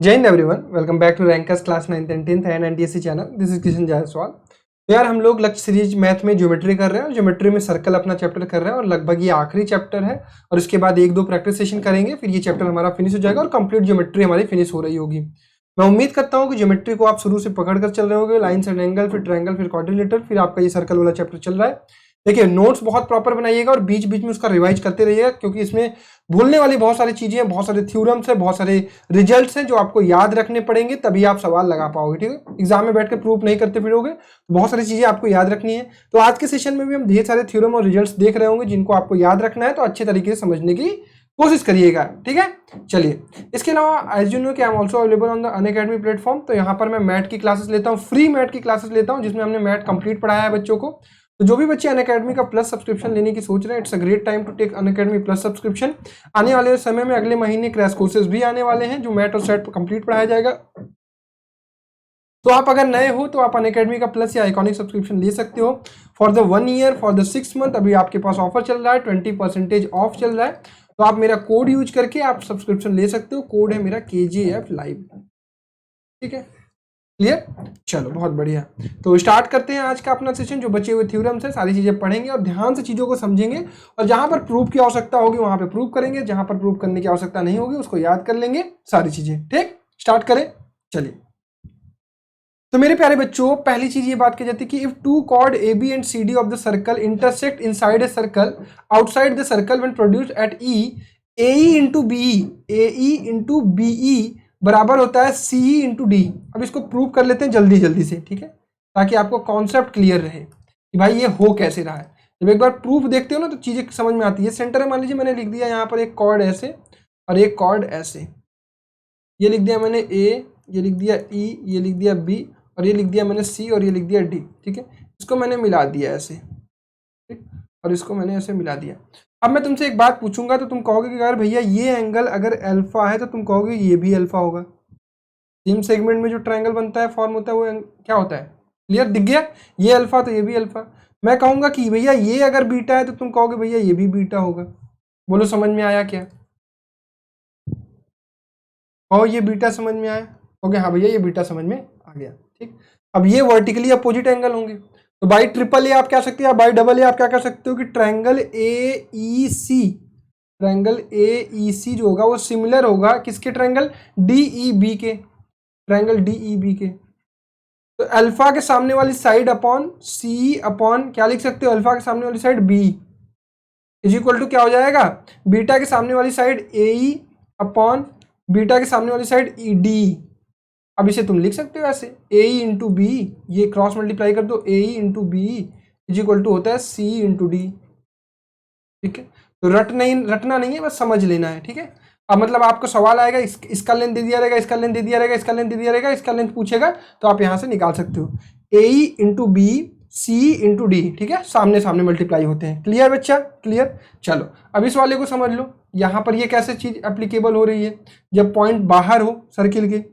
जय Hind everyone, welcome back to rankers class 9th and 10th and NTSC channel. This is Kishan Jaiswal. तो यार हम लोग लक्ष्य सीरीज मैथ में ज्योमेट्री कर रहे हैं और ज्योमेट्री में सर्कल अपना चैप्टर कर रहे हैं और लगभग ये आखिरी चैप्टर है और उसके बाद एक दो प्रैक्टिस सेशन करेंगे, फिर ये चैप्टर हमारा फिनिश हो जाएगा और कंप्लीट ज्योमेट्री हमारी फिनिश हो रही होगी। मैं उम्मीद करता हूँ कि ज्योमेट्री को आप शुरू से पकड़ कर चल रहे होंगे, लाइन एंड एंगल, फिर ट्रायंगल, फिर क्वाड्रिलेटरल, फिर आपका ये सर्कल वाला चैप्टर चल रहा है। देखिए नोट्स बहुत प्रॉपर बनाइएगा और बीच बीच में उसका रिवाइज करते रहिएगा, क्योंकि इसमें भूलने वाली बहुत सारी चीजें हैं, बहुत सारे थ्योरम्स हैं, बहुत सारे रिजल्ट्स हैं जो आपको याद रखने पड़ेंगे, तभी आप सवाल लगा पाओगे। ठीक है, एग्जाम में बैठ कर प्रूफ नहीं करते फिरोगे, बहुत सारी चीजें आपको याद रखनी है। तो आज के सेशन में भी हम ढेर सारे थ्योरम और रिजल्ट्स देख रहे होंगे जिनको आपको याद रखना है, तो अच्छे तरीके से समझने की कोशिश करिएगा। ठीक है, चलिए। इसके अलावा एज यू नो कि I am also available on the Unacademy platform. तो यहाँ पर मैं मैथ की क्लासेस लेता हूँ, फ्री मैथ की क्लासेस लेता हूँ, जिसमें हमने मैथ कंप्लीट पढ़ाया है बच्चों को। तो जो भी बच्चे अनअकैडमी का प्लस सब्सक्रिप्शन लेने की सोच रहे हैं, it's a great time to take Unacademy plus subscription. आने वाले समय में अगले महीने क्रैश कोर्सेज भी आने वाले हैं जो मैथ और सेट पर कंप्लीट पढ़ाया जाएगा। तो आप अगर नए हो तो आप अनअकैडमी का प्लस या आइकॉनिक सब्सक्रिप्शन ले सकते हो for the 1 year, for the 6 month. अभी आपके पास ऑफर चल रहा है, 20% ऑफ चल रहा है। तो आप मेरा कोड यूज करके आप सब्सक्रिप्शन ले सकते हो। कोड है मेरा KJF लाइव। ठीक है, क्लियर? चलो बहुत बढ़िया। तो स्टार्ट करते हैं आज का अपना सेशन। जो बचे हुए थ्योरम्स है सारी चीजें पढ़ेंगे और ध्यान से चीजों को समझेंगे, और जहां पर प्रूफ की आवश्यकता होगी वहां पे प्रूफ करेंगे, जहां पर प्रूफ करने की आवश्यकता नहीं होगी उसको याद कर लेंगे सारी चीजें। ठीक, स्टार्ट करें, चलिए। तो मेरे प्यारे बच्चों, पहली चीज ये बात की जाती है कि if two chord AB and CD of the circle intersect inside a circle outside the circle when produced at E, AE into BE बराबर होता है CE इंटू D। अब इसको प्रूव कर लेते हैं जल्दी जल्दी से, ठीक है, ताकि आपको कॉन्सेप्ट क्लियर रहे कि भाई ये हो कैसे रहा है। जब एक बार प्रूफ देखते हो ना तो चीजें समझ में आती है। सेंटर में मान लीजिए मैंने लिख दिया यहाँ पर एक कॉर्ड ऐसे और एक कॉर्ड ऐसे, ये लिख दिया मैंने A, ये लिख दिया E, ये लिख दिया B, और ये लिख दिया मैंने C, और ये लिख दिया D। ठीक है, इसको मैंने मिला दिया ऐसे, ठीक, और इसको मैंने ऐसे मिला दिया। अब मैं तुमसे एक बात पूछूंगा तो तुम कहोगे कि यार भैया ये एंगल अगर अल्फा है तो तुम कहोगे ये भी अल्फा होगा। सेम सेगमेंट में जो ट्रायंगल बनता है, फॉर्म होता है, वो क्या होता है? क्लियर दिख गया? ये अल्फा तो ये भी अल्फा। मैं कहूंगा कि भैया ये अगर बीटा है तो तुम कहोगे भैया ये भी बीटा होगा। बोलो समझ में आया क्या? और ये बीटा समझ में आया? ओके, हाँ भैया ये बीटा समझ में आ गया। ठीक, अब ये वर्टिकली अपोजिट एंगल होंगे, तो बाई ट्रिपल ए आप क्या सकते हो, बाई डबल ए आप क्या कर सकते हो कि ट्रायंगल AEC, ट्रायंगल AEC जो होगा वो सिमिलर होगा किसके? ट्रायंगल DEB के, ट्रायंगल DEB के। तो अल्फा के सामने वाली साइड अपॉन C अपॉन क्या लिख सकते हो, अल्फा के सामने वाली side B is equal to क्या हो जाएगा, बीटा के सामने वाली साइड AE अपॉन बीटा के सामने वाली साइड ED। अब इसे तुम लिख सकते हो ऐसे, AE इंटू बी, ये क्रॉस मल्टीप्लाई कर दो, AE into B is equal to होता है C इंटू डी। ठीक है, तो रटना नहीं है, बस समझ लेना है। ठीक है, अब मतलब आपको सवाल आएगा, इसका लेंथ दे दिया रहेगा, इसका लेंथ दे दिया रहेगा, इसका लेंथ दे दिया रहेगा, इसका लेंथ पूछेगा तो आप यहां से निकाल सकते हो, AE into B C into D. ठीक है, सामने सामने मल्टीप्लाई होते हैं। क्लियर बच्चा? क्लियर। चलो अब इस वाले को समझ लो, यहां पर ये कैसे चीज एप्लीकेबल हो रही है, जब पॉइंट बाहर हो सर्किल के,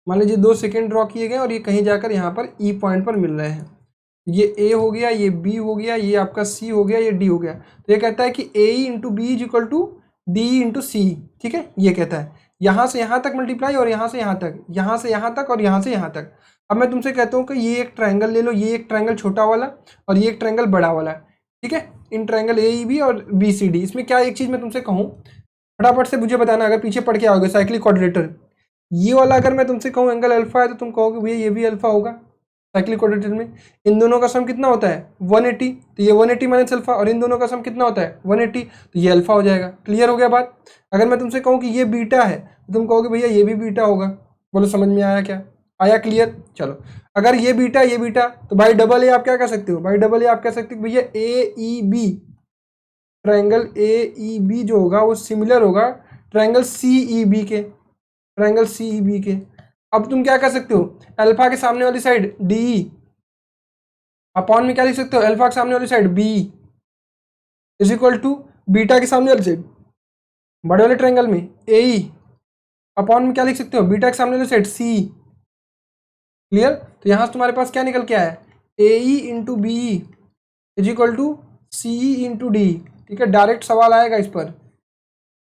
मान लीजिए 2 सेकेंड ड्रॉ किए गए और ये कहीं जाकर यहाँ पर E पॉइंट पर मिल रहे हैं। ये A हो गया, ये B हो गया, ये आपका C हो गया, ये D हो गया। तो ये कहता है कि AE into B is equal to D into C. ठीक है, ये कहता है यहाँ से यहाँ तक मल्टीप्लाई, और यहाँ से यहाँ तक, यहाँ से यहाँ तक, और यहाँ से यहाँ तक। अब मैं तुमसे कहता हूँ कि ये एक ट्रायंगल ले लो, ये एक ट्रायंगल छोटा वाला और ये एक ट्रायंगल बड़ा वाला। ठीक है, इन ट्रायंगल AEB और BCD, इसमें क्या एक चीज़ मैं तुमसे कहूँ, फटाफट से मुझे बताना, अगर पीछे पढ़ के आओगे साइक्लिक क्वाड्रिलेटरल, ये वाला अगर मैं तुमसे कहूँ एंगल अल्फा है तो तुम कहोगे भैया ये भी अल्फा होगा। साइक्लिक क्वाड्रिलेटरल में इन दोनों का सम कितना होता है? 180, तो ये 180 माइनस अल्फा, और इन दोनों का सम कितना होता है? 180, तो ये अल्फा हो जाएगा। क्लियर हो गया बात? अगर मैं तुमसे कहूँ कि ये बीटा है तो तुम कहोगे भैया ये भी बीटा होगा। बोलो समझ में आया क्या? आया? क्लियर। चलो, अगर ये बीटा ये बीटा, तो बाई डबल ए आप क्या कह सकते हो, बाई डबल ए आप कह सकते हो भैया AEB, ट्रायंगल AEB जो होगा वो सिमिलर होगा ट्रायंगल CEB के, ट्रायंगल CEB के। अब तुम क्या कर सकते हो, अल्फा के सामने वाली साइड DE अपॉन में क्या लिख सकते हो, अल्फा के सामने वाली side B is equal to beta के सामने वाली साइड बड़े वाले ट्रायंगल में AE अपॉन में क्या लिख सकते हो, बीटा के सामने वाली साइड C। क्लियर? तो यहां से तुम्हारे पास क्या निकल के आया, AE into BE is equal to CE into D। ठीक है, डायरेक्ट सवाल आएगा इस पर,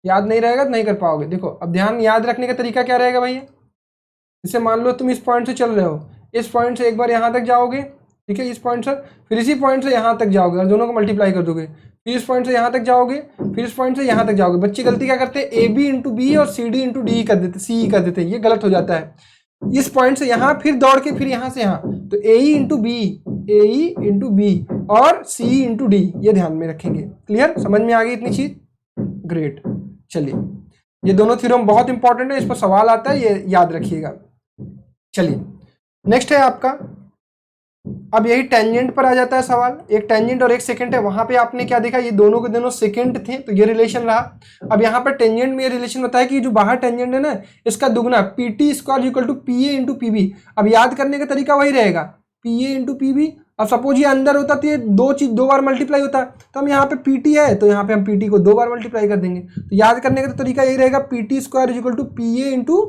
याद नहीं रहेगा तो नहीं कर पाओगे। देखो अब ध्यान याद रखने का तरीका क्या रहेगा भैया, जैसे मान लो तुम इस पॉइंट से चल रहे हो, इस पॉइंट से एक बार यहाँ तक जाओगे, ठीक है, इस पॉइंट से, फिर इसी पॉइंट से यहाँ तक जाओगे और दोनों को मल्टीप्लाई कर दोगे, फिर इस पॉइंट से यहाँ तक जाओगे, फिर इस पॉइंट से यहाँ तक जाओगे। बच्चे गलती क्या करते हैं, ए बी इंटू बी और सी डी इंटू डी कर देते, सी कर देते हैं, ये गलत हो जाता है। इस पॉइंट से यहाँ फिर दौड़ के फिर यहाँ से यहाँ, तो ए ई इंटू बी, ए ई इंटू बी और सी इंटू डी, ये ध्यान में रखेंगे। क्लियर, समझ में आ गई इतनी चीज, ग्रेट। चलिए ये दोनों थ्योरम बहुत इंपॉर्टेंट है, इस पर सवाल आता है, ये याद रखिएगा। चलिए नेक्स्ट है आपका, अब यही टेंजेंट पर आ जाता है सवाल। एक टेंजेंट और एक सेकंड है, वहां पे आपने क्या देखा, ये दोनों के दोनों सेकंड थे तो ये रिलेशन रहा। अब यहाँ पर टेंजेंट में ये रिलेशन बताया कि जो बाहर टेंजेंट है ना, इसका दुगना P T square equal to P A into P B. अब याद करने का तरीका वही रहेगा, P A into P B. अब सपोज ये अंदर होता तो ये दो चीज दो बार मल्टीप्लाई होता, तो हम यहाँ पे पी टी है तो यहाँ पे हम पी टी को दो बार मल्टीप्लाई कर देंगे। तो याद करने का तरीका यही रहेगा, P T square equal to P A into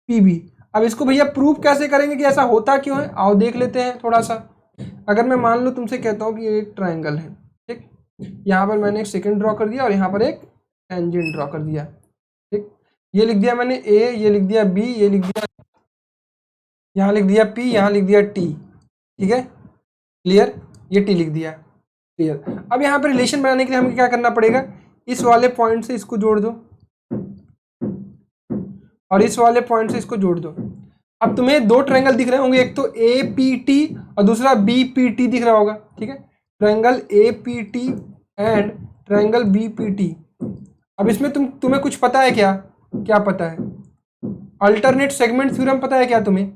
P B. अब इसको भैया प्रूफ कैसे करेंगे कि ऐसा होता क्यों है, आओ देख लेते हैं थोड़ा सा। अगर मैं मान लो तुमसे कहता हूँ कि ये एक ट्राइंगल है, ठीक, यहाँ पर मैंने एक सेकंड ड्रॉ कर दिया और यहाँ पर एक टेंजेंट ड्रॉ कर दिया, ठीक, ये लिख दिया मैंने ए, ये लिख दिया बी, ये लिख दिया, यहाँ लिख दिया पी, यहाँ लिख दिया टी, ठीक है, क्लियर, ये टी लिख दिया, क्लियर। अब यहाँ पर रिलेशन बनाने के लिए हमें क्या करना पड़ेगा, इस वाले पॉइंट से इसको जोड़ दो और इस वाले पॉइंट से इसको जोड़ दो। अब तुम्हें दो ट्रायंगल दिख रहे होंगे, एक तो ए पी टी और दूसरा बी पी टी दिख रहा होगा, ठीक है, triangle A P T and triangle B P T. अब इसमें तुम्हें कुछ पता है क्या, क्या पता है, अल्टरनेट सेगमेंट थ्योरम पता है क्या तुम्हें,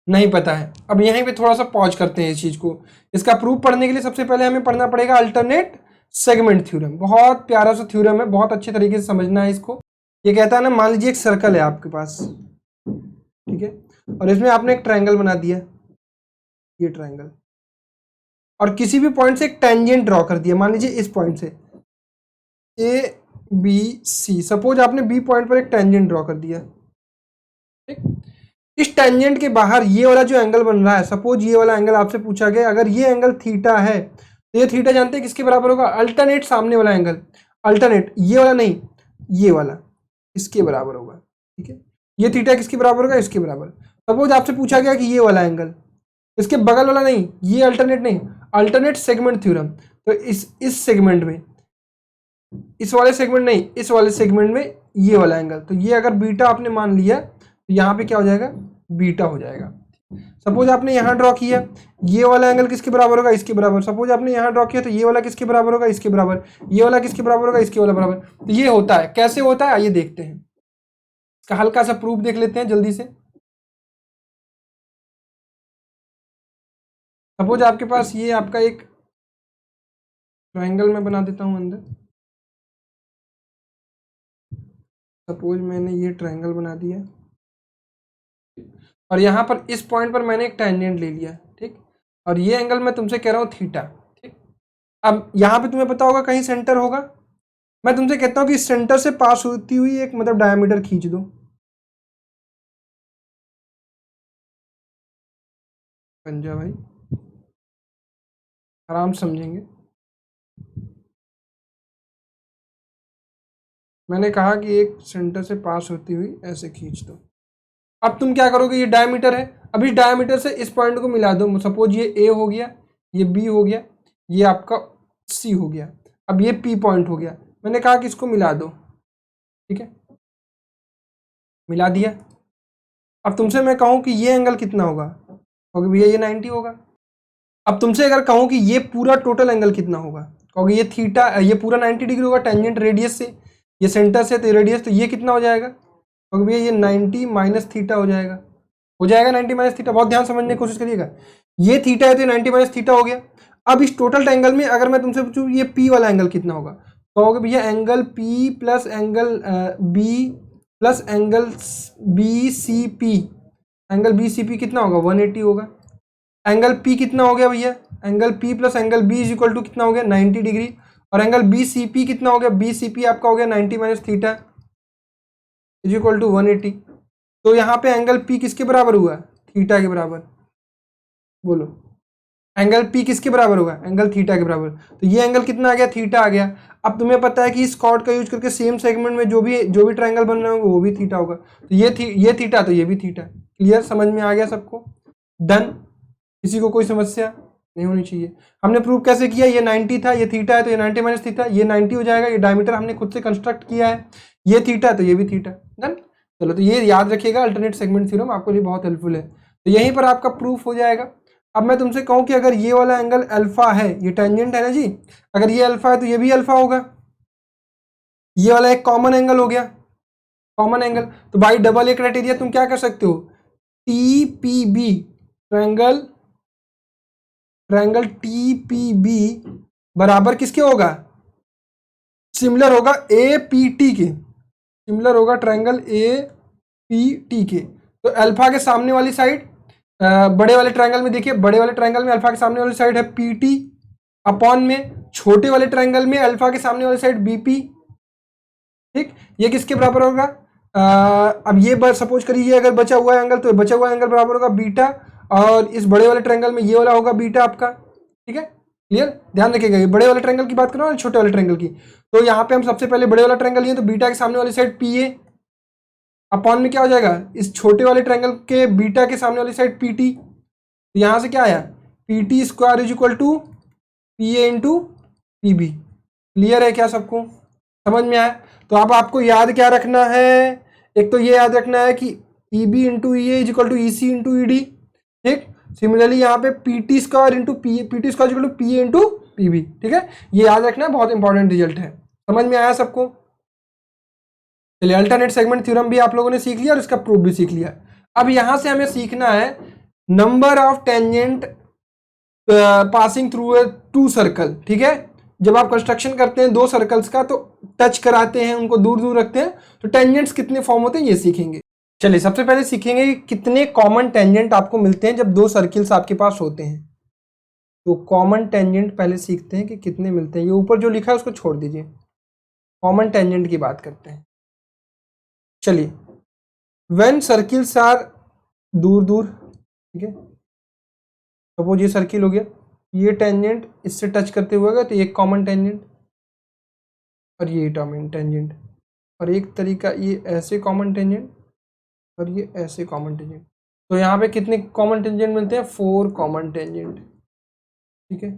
नहीं पता है। अब यहीं पे थोड़ा सा पॉज करते हैं इस चीज को। इसका प्रूफ पढ़ने के लिए सबसे पहले हमें पढ़ना पड़ेगा अल्टरनेट सेगमेंट थ्योरम। बहुत प्यारा सा थ्योरम है, बहुत अच्छे तरीके से समझना है इसको। ये कहता है ना, मान लीजिए एक सर्कल है आपके पास, ठीक है, और इसमें आपने एक ट्रायंगल बना दिया, ये ट्रायंगल, और किसी भी पॉइंट से एक टेंजेंट ड्रॉ कर दिया, मान लीजिए इस पॉइंट से ए बी सी। सपोज आपने बी पॉइंट पर एक टेंजेंट ड्रॉ कर दिया, ठीक, इस टेंजेंट के बाहर ये वाला जो एंगल बन रहा है, सपोज ये वाला एंगल आपसे पूछा गया, अगर ये एंगल थीटा है तो ये थीटा जानते हैं किसके बराबर होगा, अल्टरनेट सामने वाला एंगल, अल्टरनेट ये वाला नहीं, ये वाला, इसके बराबर होगा, ठीक है। ये थीटा किसके बराबर होगा, इसके बराबर। सपोज आपसे पूछा गया कि ये वाला एंगल, इसके बगल वाला नहीं, ये अल्टरनेट नहीं, अल्टरनेट सेगमेंट थ्योरम, तो इस सेगमेंट में, इस वाले सेगमेंट नहीं, इस वाले सेगमेंट में ये वाला एंगल, तो ये अगर बीटा आपने मान लिया तो यहाँ पे क्या हो जाएगा, बीटा हो जाएगा। सपोज आपने यहाँ ड्रॉ किया, ये वाला एंगल किसके बराबर होगा, इसके बराबर। सपोज आपने यहाँ ड्रॉ किया तो ये वाला किसके बराबर होगा, इसके बराबर। ये वाला किसके बराबर होगा, इसके वाला बराबर। तो ये होता है, कैसे होता है आइए देखते हैं, इसका हल्का सा प्रूफ देख लेते हैं जल्दी से। सपोज आपके पास ये आपका एक ट्रायंगल में बना देता हूं अंदर, सपोज मैंने ये ट्रायंगल बना दिया और यहाँ पर इस पॉइंट पर मैंने एक टेंजेंट ले लिया, ठीक, और ये एंगल मैं तुमसे कह रहा हूँ थीटा, ठीक। अब यहाँ पे तुम्हें पता होगा कहीं सेंटर होगा, मैं तुमसे कहता हूँ कि इस सेंटर से पास होती हुई एक मतलब डायमीटर खींच दो, पंजा भाई आराम समझेंगे। मैंने कहा कि एक सेंटर से पास होती हुई ऐसे खींच दो। अब तुम क्या करोगे, ये डायमीटर है, अब इस डायमीटर से इस पॉइंट को मिला दो। सपोज ये ए हो गया, ये बी हो गया, ये आपका सी हो गया, अब ये पी पॉइंट हो गया। मैंने कहा कि इसको मिला दो, ठीक है, मिला दिया। अब तुमसे मैं कहूँ कि ये एंगल कितना होगा, क्योंकि भैया ये 90 होगा। अब तुमसे अगर कहूँ कि ये पूरा टोटल एंगल कितना होगा, क्योंकि ये थीटा, ये पूरा 90 डिग्री होगा टेंजेंट रेडियस से, ये सेंटर से तो रेडियस, तो ये कितना हो जाएगा, क्योंकि भैया ये 90 माइनस थीटा हो जाएगा, 90 माइनस थीटा। बहुत ध्यान समझने की कोशिश करिएगा, ये थीटा है तो 90 माइनस थीटा हो गया। अब इस टोटल एंगल में अगर मैं तुमसे पूछूं ये पी वाला एंगल कितना होगा, कहोगे भैया angle P plus angle B plus angle B C P, angle B C P कितना होगा, 180 होगा। एंगल पी कितना हो गया भैया, angle P plus angle B is equal to कितना हो गया, 90 डिग्री। और एंगल बी सी पी कितना हो गया, बी सी पी आपका हो गया 90 minus theta is equal to 180। तो यहाँ पे एंगल पी किसके बराबर हुआ, थीटा के बराबर, बोलो। एंगल पी किसके बराबर होगा, एंगल थीटा के बराबर। तो ये एंगल कितना आ गया, थीटा आ गया। अब तुम्हें पता है कि इस कॉर्ड का यूज करके सेम सेगमेंट में जो भी ट्रायंगल बन रहे होंगे वो भी थीटा होगा। तो ये थीटा, तो ये भी थीटा। क्लियर, समझ में आ गया सबको, डन। किसी को कोई समस्या नहीं होनी चाहिए। हमने प्रूव कैसे किया, ये 90 था, ये थीटा है, तो ये 90 माइनस थीटा, ये 90 हो जाएगा। ये डायमीटर हमने खुद से कंस्ट्रक्ट किया है, ये थीटा है तो ये भी थीटा, डन। चलो, तो ये याद रखिएगा, अल्टरनेट सेगमेंट थ्योरम आपको लिए बहुत हेल्पफुल है। तो यहीं पर आपका प्रूफ हो जाएगा। अब मैं तुमसे कहूं कि अगर ये वाला एंगल अल्फा है, ये टेंजेंट है ना जी, अगर ये अल्फा है तो ये भी अल्फा होगा। ये वाला एक कॉमन एंगल हो गया, कॉमन एंगल। तो भाई डबल ए क्राइटेरिया तुम क्या कर सकते हो, T P B, triangle T P B बराबर किसके होगा, सिमिलर होगा ए पी टी के, सिमिलर होगा ट्रायंगल ए पी टी के। तो अल्फा के सामने वाली साइड, बड़े वाले ट्रायंगल में देखिए, बड़े वाले ट्रायंगल में अल्फा के सामने वाली साइड है पी टी, अपॉन में छोटे वाले ट्रायंगल में अल्फा के सामने वाली साइड बी पी। ठीक, ये किसके बराबर होगा, अब ये सपोज करिए अगर बचा हुआ एंगल, तो बचा हुआ एंगल बराबर होगा बीटा, और इस बड़े वाले ट्रायंगल में ये वाला होगा बीटा आपका। ठीक है, क्लियर, ध्यान रखिएगा, ये बड़े वाले ट्रायंगल की बात कर रहा हूँ, छोटे वाले ट्रायंगल की। तो यहाँ पे हम सबसे पहले बड़े वाला ट्रायंगल लिए, तो बीटा के सामने वाली साइड पी ए, अपॉन में क्या हो जाएगा, इस छोटे वाले ट्रायंगल के बीटा के सामने वाली साइड पी टी। तो यहाँ से क्या आया, P T square is equal to P A into P B. Clear है क्या सबको, समझ में आया। तो अब आपको याद क्या रखना है, एक तो ये याद रखना है कि E B into E A is equal to E C into E D. ठीक, सिमिलरली यहाँ पे P T square into P T square equal to P A into P B. ठीक है, ये याद रखना है, बहुत इंपॉर्टेंट रिजल्ट है। समझ में आया सबको। चलिए, अल्टरनेट सेगमेंट थ्योरम भी आप लोगों ने सीख लिया और इसका प्रूफ भी सीख लिया। अब यहां से हमें सीखना है number of tangent passing through a two circle. ठीक है, जब आप कंस्ट्रक्शन करते हैं दो सर्कल्स का, तो टच कराते हैं, उनको दूर दूर रखते हैं, तो टेंजेंट्स कितने फॉर्म होते हैं ये सीखेंगे। चलिए, सबसे पहले सीखेंगे कि कितने कॉमन टेंजेंट आपको मिलते हैं जब दो सर्किल्स आपके पास होते हैं। तो कॉमन टेंजेंट पहले सीखते हैं कि कितने मिलते हैं। ये ऊपर जो लिखा है उसको छोड़ दीजिए, कॉमन टेंजेंट की बात करते हैं। चलिए, व्हेन सर्किल्स आर दूर दूर, ठीक है, सपोज ये सर्किल हो गया, ये टेंजेंट इससे टच करते हुए गया, तो एक कॉमन टेंजेंट, और ये कॉमन टेंजेंट, और एक तरीका ये ऐसे कॉमन टेंजेंट, और ये ऐसे कॉमन टेंजेंट। तो यहाँ पे कितने कॉमन टेंजेंट मिलते हैं, 4 कॉमन टेंजेंट। ठीक है,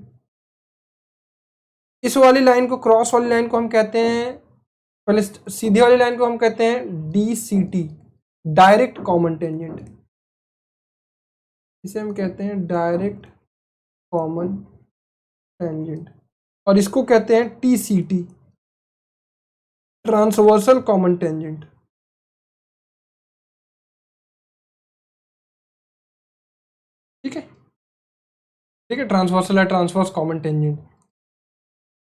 इस वाली लाइन को, क्रॉस वाली लाइन को हम कहते हैं, पहले सीधे वाली लाइन को हम कहते हैं D C T, direct common tangent. इसे हम कहते हैं डायरेक्ट कॉमन टेंजेंट, और इसको कहते हैं T C T, transversal common tangent. ठीक है, ठीक है, ट्रांसवर्सल है, ट्रांसवर्स कॉमन टेंजेंट।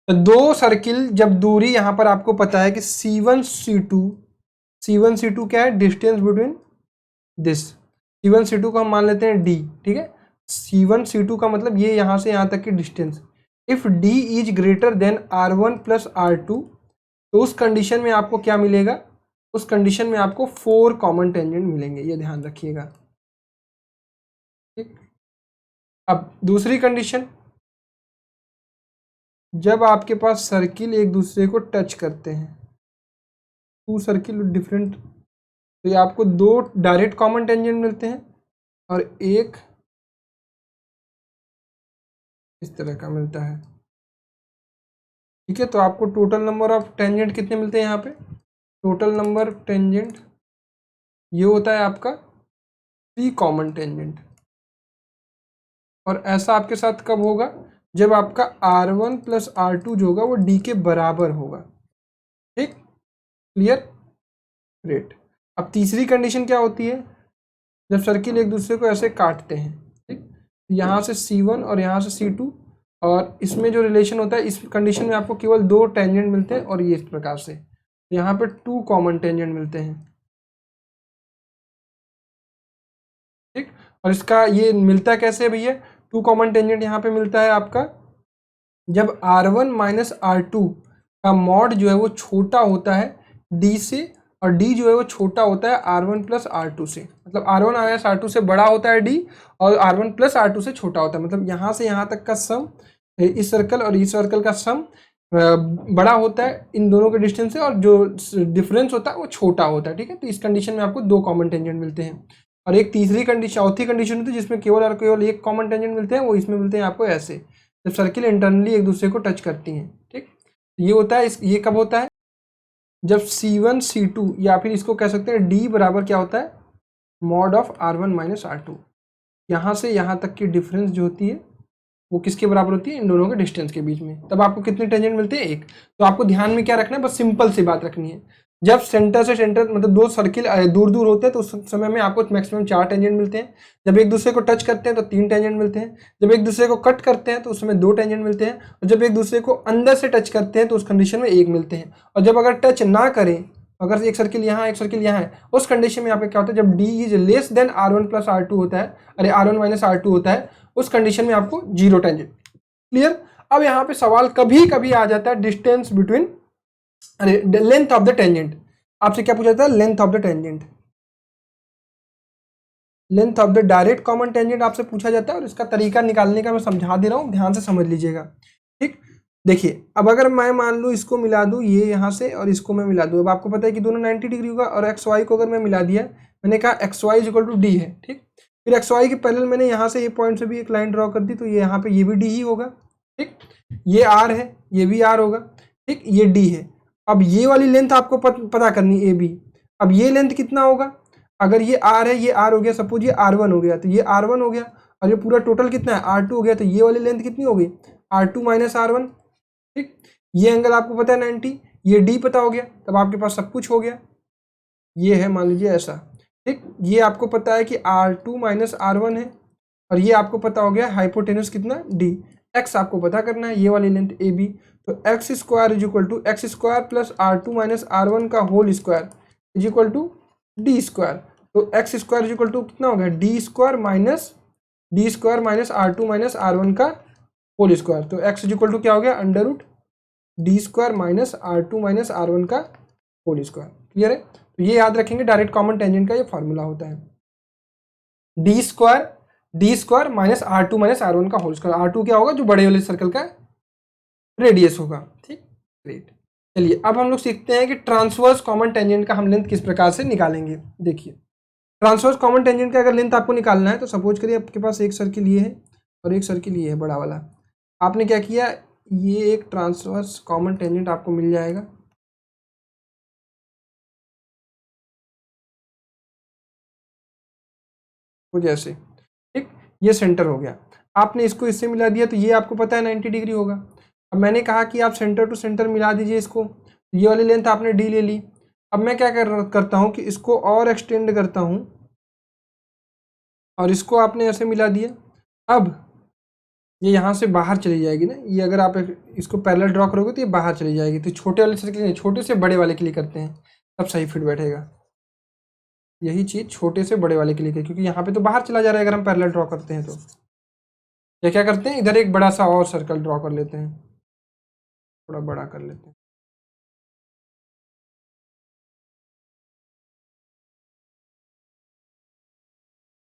तो दो सर्किल जब दूरी यहां पर आपको पता है कि C1 C2 क्या है, distance between this, C1 C2 को हम मान लेते हैं D। ठीक है, C1 C2 का मतलब ये यहां से यहां तक की distance. If D is greater than R1 plus R2, तो उस कंडीशन में आपको क्या मिलेगा, उस कंडीशन में आपको 4 कॉमन टेंजेंट मिलेंगे, ये ध्यान रखिएगा। ठीक, अब दूसरी कंडीशन, जब आपके पास सर्किल एक दूसरे को टच करते हैं, टू सर्किल डिफरेंट, तो ये आपको 2 डायरेक्ट कॉमन टेंजेंट मिलते हैं और एक इस तरह का मिलता है। ठीक है, तो आपको टोटल नंबर ऑफ टेंजेंट कितने मिलते हैं यहाँ पे, टोटल नंबर टेंजेंट ये होता है आपका 3 कॉमन टेंजेंट। और ऐसा आपके साथ कब होगा, जब आपका R1 प्लस R2 जो होगा वो D के बराबर होगा। ठीक, क्लियर, ग्रेट। अब तीसरी कंडीशन क्या होती है, जब सर्किल एक दूसरे को ऐसे काटते हैं। ठीक, यहाँ से C1 और यहाँ से C2, और इसमें जो रिलेशन होता है, इस कंडीशन में आपको केवल 2 टेंजेंट मिलते हैं, और ये इस प्रकार से यहाँ पे 2 कॉमन टेंजेंट मिलते हैं। ठीक, और इसका ये मिलता कैसे है भैया, 2 कॉमन टेंजेंट यहाँ पे मिलता है आपका जब R1 माइनस R2 का मॉड जो है वो छोटा होता है D से, और डी जो है वो छोटा होता है R1 प्लस R2 से, मतलब R1 माइनस R2 से बड़ा होता है डी, और R1 प्लस R2 से छोटा होता है, मतलब यहाँ से यहाँ तक का सम, इस सर्कल और इस सर्कल का सम बड़ा होता है इन दोनों के डिस्टेंस से, और जो डिफरेंस होता है वो छोटा होता है, ठीक है। तो इस कंडीशन में आपको 2 कॉमन टेंजेंट मिलते हैं। और एक तीसरी कंडीशन, चौथी कंडीशन होती है जिसमें केवल और केवल एक कॉमन टेंजेंट मिलते हैं, वो इसमें मिलते हैं आपको ऐसे, जब सर्किल इंटरनली एक दूसरे को टच करती हैं, ठीक। ये होता है ये कब होता है, जब C1 C2, या फिर इसको कह सकते हैं D बराबर क्या होता है, mod of R1 minus R2। यहाँ से यहाँ तक की डिफरेंस जो होती है वो किसके बराबर होती है, इन दोनों के डिस्टेंस के बीच में। तब आपको कितने टेंजेंट मिलते हैं, एक। तो आपको ध्यान में क्या रखना है, बस सिंपल सी बात रखनी है, जब सेंटर से सेंटर मतलब 2 सर्किल दूर दूर होते हैं तो उस समय में आपको मैक्सिमम 4 टेंजेंट मिलते हैं। जब एक दूसरे को टच करते हैं तो 3 टेंजेंट मिलते हैं। जब एक दूसरे को कट करते हैं तो उस समय 2 टेंजेंट मिलते हैं। और जब एक दूसरे को अंदर से टच करते हैं तो उस कंडीशन में 1 मिलते हैं। और जब अगर टच ना करें, अगर एक सर्किल यहाँ एक सर्किल यहाँ है, उस कंडीशन में यहाँ पे क्या होता है, जब D is less than R1 plus R2 होता है, अरे R1 माइनस R2 होता है, उस कंडीशन में आपको 0 टेंजेंट। क्लियर। अब यहाँ पे सवाल कभी कभी आ जाता है डिस्टेंस बिटवीन, अरे लेंथ ऑफ द टेंजेंट। आपसे क्या पूछा जाता है, length of the tangent, length of the direct common tangent आपसे पूछा जाता है। और इसका तरीका निकालने का मैं समझा दे रहा हूँ, ध्यान से समझ लीजिएगा, ठीक। देखिए अब अगर मैं मान लूँ इसको मिला दूँ ये यहाँ से, और इसको मैं मिला दूँ, अब आपको पता है कि दोनों 90 डिग्री होगा, और एक्स वाई को अगर मैं मिला दिया, मैंने कहा X Y is equal to D है, ठीक। फिर एक्स वाई के पैरेलल मैंने यहाँ से ये पॉइंट से भी एक लाइन ड्रॉ कर दी, तो ये यहाँ पे ये भी डी ही होगा, ठीक। ये आर है, ये भी आर होगा, ठीक, ये डी है। अब ये वाली लेंथ आपको पता करनी ए बी। अब ये लेंथ कितना होगा, अगर ये आर है, ये आर हो गया, सपोज ये R1 हो गया, तो ये R1 हो गया, और ये पूरा टोटल कितना है R2 हो गया, तो ये वाली लेंथ कितनी हो गई, R2 माइनस R1, ठीक। ये एंगल आपको पता है 90, ये D पता हो गया, तब आपके पास सब कुछ हो गया। ये है मान लीजिए ऐसा, ठीक। ये आपको पता है कि R2 माइनस R1 है, और ये आपको पता हो गया हाइपोटेनस कितना D। x आपको पता करना है, ये वाली लेंथ AB, तो X square is equal to X square plus R2 minus R1 का whole square is equal to D square. तो X square is equal to कितना हो गया, D square minus R2 minus R1 का whole square. तो X is equal to क्या हो गया, under root D square minus R2 minus R1 का होल स्क्वायर। क्लियर है। तो ये याद रखेंगे, डायरेक्ट कॉमन टेंजेंट का ये फॉर्मूला होता है, D square minus R2 minus R1 का होल स्क्वायर। R2 क्या होगा, जो बड़े वाले सर्कल का रेडियस होगा, ठीक। ग्रेट। चलिए अब हम लोग सीखते हैं कि ट्रांसवर्स कॉमन टेंजेंट का हम लेंथ किस प्रकार से निकालेंगे। देखिए ट्रांसवर्स कॉमन टेंजेंट का अगर लेंथ आपको निकालना है, तो सपोज करिए आपके पास एक सर्किल ये है और एक सर्किल ये है बड़ा वाला। आपने क्या किया, ये एक ट्रांसवर्स कॉमन टेंजेंट आपको मिल जाएगा, वो जैसे, ठीक। ये सेंटर हो गया, आपने इसको इससे मिला दिया, तो ये आपको पता है 90 डिग्री होगा। अब मैंने कहा कि आप सेंटर टू सेंटर मिला दीजिए इसको, ये वाली लेंथ आपने डी ले ली। अब मैं क्या करता हूँ कि इसको और एक्सटेंड करता हूँ, और इसको आपने ऐसे मिला दिया। अब ये यहाँ से बाहर चली जाएगी ना, ये अगर आप इसको पैरेलल ड्रॉ करोगे तो ये बाहर चली जाएगी। तो छोटे वाले सर्किल नहीं, छोटे से बड़े वाले के लिए करते हैं, तब सही फिट बैठेगा। यही चीज़ छोटे से बड़े वाले के लिए, क्योंकि यहाँ पे तो बाहर चला जा रहा है अगर हम पैरेलल ड्रॉ करते हैं तो। या क्या करते हैं, इधर एक बड़ा सा और सर्कल ड्रॉ कर लेते हैं, थोड़ा बड़ा कर लेते हैं,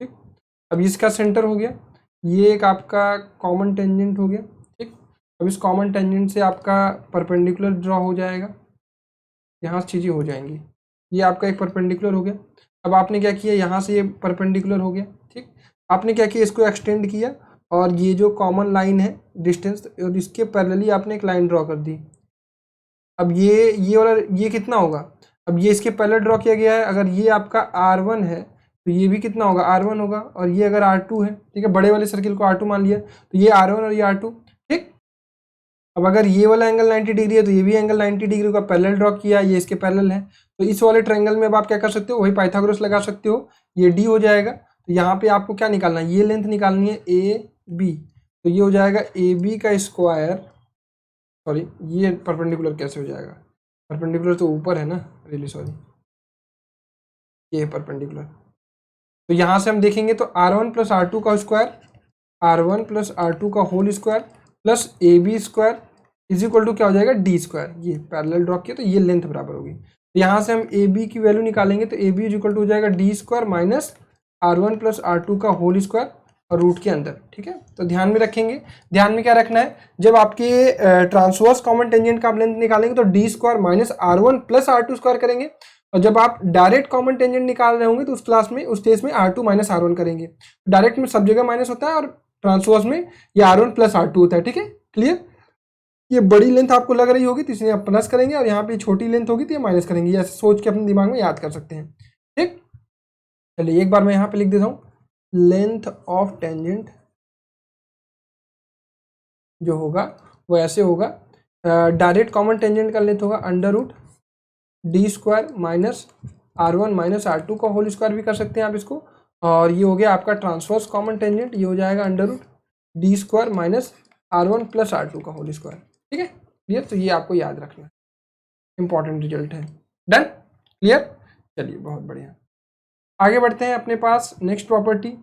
ठीक। अब इसका सेंटर हो गया, ये एक आपका कॉमन टेंजेंट हो गया, ठीक। अब इस कॉमन टेंजेंट से आपका परपेंडिकुलर ड्रॉ हो जाएगा, यहाँ से चीज़ें हो जाएंगी। ये आपका एक परपेंडिकुलर हो गया। अब आपने क्या किया, यहाँ से ये परपेंडिकुलर हो गया, ठीक। आपने क्या किया, इसको एक्सटेंड किया, और ये जो कॉमन लाइन है डिस्टेंस, और इसके पैरेलली आपने एक लाइन ड्रॉ कर दी। अब ये वाला ये कितना होगा, अब ये इसके पैरेलल ड्रॉ किया गया है। अगर ये आपका R1 है तो ये भी कितना होगा, R1 होगा। और ये अगर R2 है, ठीक है, बड़े वाले सर्किल को R2 मान लिया, तो ये R1 और ये R2, ठीक। अब अगर ये वाला एंगल 90 डिग्री है, तो ये भी एंगल 90 डिग्री का पैरेलल ड्रॉ किया, ये इसके पैरेलल है। तो इस वाले ट्रायंगल में अब आप क्या कर सकते हो, वही पाइथागोरस लगा सकते हो, ये D हो जाएगा। तो यहाँ पे आपको क्या निकालना है, ये लेंथ निकालनी है AB, तो ये हो जाएगा AB का स्क्वायर, सॉरी ये परपेंडिकुलर कैसे हो जाएगा, परपेंडिकुलर तो ऊपर है ना, रियली सॉरी, ये है परपेंडिकुलर। तो यहाँ से हम देखेंगे तो R1 प्लस R2 का स्क्वायर, R1 प्लस R2 का whole square plus AB square is equal to क्या हो जाएगा, D स्क्वायर। ये पैरेलल ड्रॉ किया तो ये लेंथ बराबर होगी। यहाँ से हम ए बी की वैल्यू निकालेंगे तो A B is equal to हो जाएगा D square minus R1 plus R2 का होल स्क्वायर और रूट के अंदर। ठीक है, तो ध्यान में रखेंगे, ध्यान में क्या रखना है, जब आपके ट्रांसवर्स कॉमन टेंजेंट का आप लेंथ निकालेंगे तो D square minus R1 plus R2 square करेंगे, और जब आप डायरेक्ट कॉमन टेंजेंट निकाल रहे होंगे तो उस क्लास में, उस केस में R2 माइनस R1 करेंगे। डायरेक्ट में सब जगह माइनस होता है और ट्रांसवर्स में ये R1 प्लस R2 होता है। ठीक है, क्लियर। ये बड़ी लेंथ आपको लग रही होगी तो इसलिए आप प्लस करेंगे, और यहाँ पे छोटी लेंथ होगी तो ये माइनस करेंगे। ऐसे सोच के अपने दिमाग में याद कर सकते हैं। ठीक, चलिए एक बार मैं यहाँ पे लिख देता हूँ, लेंथ ऑफ टेंजेंट जो होगा वो ऐसे होगा, डायरेक्ट कॉमन टेंजेंट का लेंथ होगा under root D square minus R1 minus R2 का होल स्क्वायर भी कर सकते हैं आप इसको, और ये हो गया आपका ट्रांसवर्स कॉमन टेंजेंट, ये हो जाएगा under root D square minus R1 plus R2 का होल स्क्वायर। ठीक है, क्लियर। तो ये आपको याद रखना है, इंपॉर्टेंट रिजल्ट है। Done, clear. चलिए बहुत बढ़िया, आगे बढ़ते हैं अपने पास next property.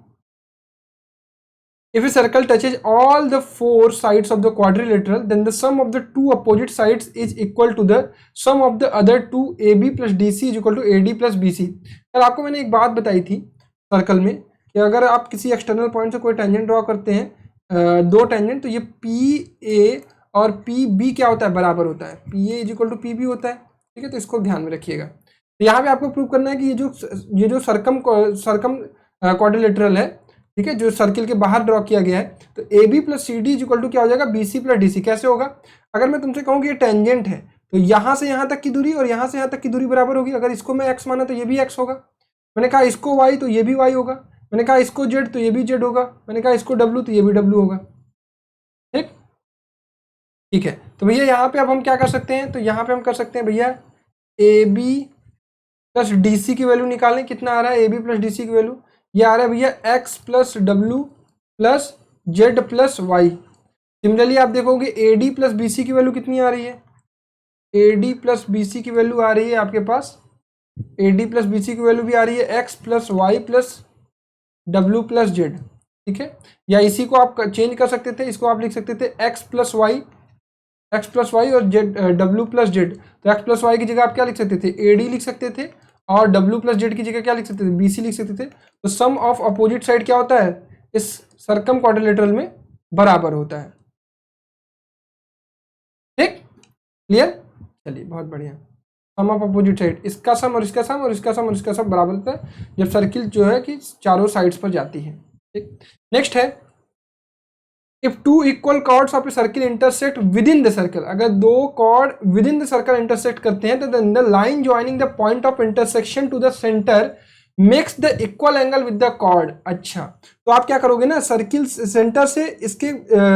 If a circle touches all the four sides of the quadrilateral, then the sum of the two opposite sides is equal to the sum of the other two AB plus DC is equal to AD plus BC। यार आपको मैंने एक बात बताई थी circle में कि अगर आप किसी एक्सटर्नल पॉइंट से कोई टेंजेंट ड्रॉ करते हैं, दो टेंजेंट, तो ये PA और PB क्या होता है, बराबर होता है। PA is equal to PB होता है। ठीक है, तो इसको ध्यान में रखिएगा। तो यहाँ पे आपको प्रूव करना है कि ये जो सरकम क्वाड्रिलेटरल है, ठीक है, जो सर्किल के बाहर ड्रॉ किया गया है, तो A B plus C D is equal to क्या हो जाएगा, B C plus D C. कैसे होगा, अगर मैं तुमसे कहूँ कि ये टेंजेंट है तो यहाँ से यहाँ तक की दूरी और यहाँ से यहाँ तक की दूरी बराबर होगी। अगर इसको मैं एक्स माना तो ये भी एक्स होगा, मैंने कहा इसको वाई तो ये भी वाई होगा, मैंने कहा इसको जेड तो ये भी जेड होगा, मैंने कहा इसको डब्ल्यू तो ये भी डब्ल्यू होगा। ठीक, ठीक है। तो भैया यहाँ पे अब हम क्या कर सकते हैं, तो यहाँ पे हम कर सकते हैं भैया A B plus D C की वैल्यू निकालें। कितना आ रहा है A B plus D C की वैल्यू, ये आ रहा है भैया X plus W plus Z plus Y. Similarly आप देखोगे A D plus B C की वैल्यू कितनी आ रही है, A D plus B C की वैल्यू आ रही है आपके पास, A D plus B C की वैल्यू भी आ रही है X plus Y plus W plus Z. ठीक है, या इसी को आप चेंज कर सकते थे, इसको आप लिख सकते थे एक्स प्लस वाई और जेड डब्ल्यू प्लस जेड। तो एक्स प्लस वाई की जगह आप क्या लिख सकते थे, ए डी लिख सकते थे, और W प्लस जेड की जगह क्या लिख सकते थे, BC लिख सकते थे। तो सम ऑफ अपोजिट साइड क्या होता है, इस सर्कम क्वाड्रिलेटरल में बराबर होता है। ठीक, क्लियर। चलिए बहुत बढ़िया, सम ऑफ अपोजिट साइड, इसका सम और इसका सम और इसका सम और इसका सम बराबर होता है जब सर्किल जो है कि चारों साइड्स पर जाती है। ठीक, नेक्स्ट है, if two equal chords of a circle intersect with in the circle, अगर दो chord with in the circle intersect करते हैं तो the line joining the point of intersection to the centre makes the equal angle with the chord. अच्छा, तो आप क्या करोगे ना, सर्किल सेंटर से इसके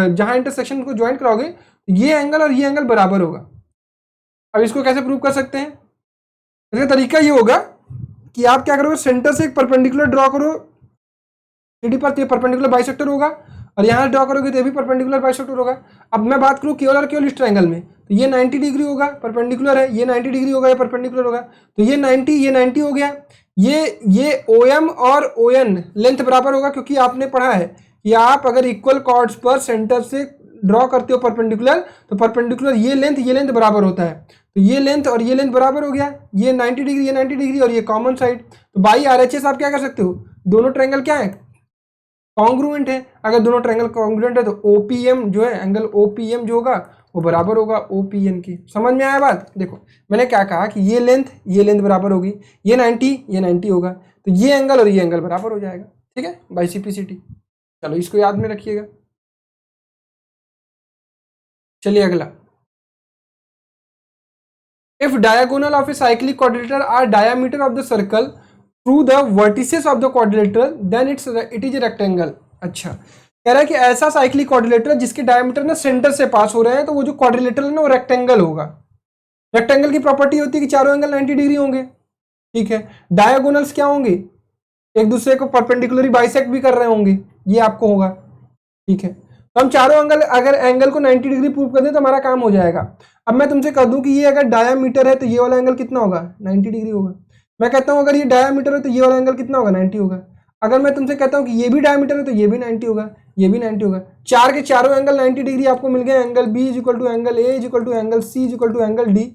जहां इंटरसेक्शन को ज्वाइन कराओगे, ये एंगल और ये एंगल बराबर होगा। अब इसको कैसे प्रूव कर सकते हैं, इसका तरीका ये होगा कि आप क्या करोगे, सेंटर से एक परपेंडिकुलर ड्रॉ करो, सीडी पर ये परपेंडिकुलर बाइसेक्टर होगा, और यहाँ ड्रॉ करोगे तो ये भी परपेंडिकुलर बाइसेक्टर होगा। अब मैं बात करूँ केवल और केवल इस ट्रायंगल में, तो ये 90 डिग्री होगा, परपेंडिकुलर है, ये 90 डिग्री होगा, ये परपेंडिकुलर होगा, तो ये 90 हो गया। ये OM और ON लेंथ बराबर होगा, क्योंकि आपने पढ़ा है कि आप अगर इक्वल कॉर्ड्स पर सेंटर से ड्रॉ करते हो परपेंडिकुलर, तो परपेंडिकुलर ये लेंथ बराबर होता है। तो ये लेंथ और ये लेंथ बराबर हो गया, ये 90 डिग्री, ये 90 डिग्री, और ये कॉमन साइड। तो बाई RHS आप क्या कर सकते हो, दोनों ट्रायंगल क्या है, कॉन्ग्रुएंट है। अगर दोनों ट्रायंगल कॉन्ग्रुएंट है तो OPM जो है, एंगल OPM जो होगा वो बराबर होगा OPN की। समझ में आया बात। देखो मैंने क्या कहा कि ये लेंथ बराबर होगी, ये 90 होगा, तो ये एंगल और ये एंगल बराबर हो जाएगा। ठीक है, बाई CPCT। चलो इसको याद में रखिएगा। चलिए अगला, if diagonal of a cyclic quadrilateral are diameter of the circle through the vertices of the quadrilateral then it is a rectangle. अच्छा, कह रहा है कि ऐसा साइक्लिक क्वाड्रिलेटरल जिसके डायमीटर ना सेंटर से पास हो रहे हैं, तो वो जो क्वाड्रिलेटरल है ना वो रेक्टेंगल होगा। रेक्टेंगल की प्रॉपर्टी होती है कि चारों एंगल 90 डिग्री होंगे। ठीक है, डायगोनल्स क्या होंगे, एक दूसरे को परपेंडिकुलरली बाइसेक्ट भी कर रहे होंगे, ये आपको होगा। ठीक है, तो हम चारों एंगल, अगर एंगल को 90 डिग्री प्रूव कर दें तो हमारा काम हो जाएगा। अब मैं तुमसे कह दूं कि ये अगर डायामीटर है तो ये वाला एंगल कितना होगा, 90 डिग्री होगा। मैं कहता हूं अगर ये डायामीटर है तो ये वाला एंगल कितना होगा, 90 होगा। अगर मैं तुमसे कहता हूं कि ये भी डायमीटर है तो ये भी 90 होगा, ये भी 90 होगा। चार के चारों एंगल 90 डिग्री आपको मिल गए। Angle B is equal to angle A is equal to angle C is equal to angle D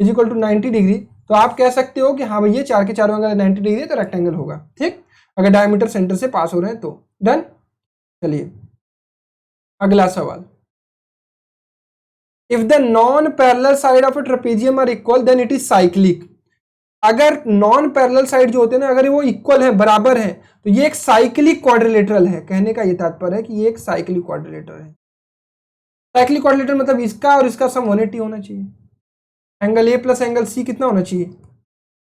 is equal to 90 degree. तो आप कह सकते हो कि हाँ भाई ये चार के चारों अगर 90 डिग्री है तो रेक्टेंगल होगा। ठीक, अगर डायमीटर सेंटर से पास हो रहे हैं तो। डन। चलिए अगला सवाल, if the non parallel side of a trapezium are equal then it is cyclic. अगर नॉन पैरेलल साइड जो होते हैं ना, अगर वो इक्वल है, बराबर है, तो ये एक साइक्लिक क्वाड्रिलेटरल है। कहने का ये तात्पर्य है कि ये एक साइक्लिक क्वाड्रिलेटरल है। साइक्लिक क्वाड्रिलेटरल मतलब इसका और इसका सम 180 होना चाहिए। Angle A plus angle C कितना होना चाहिए?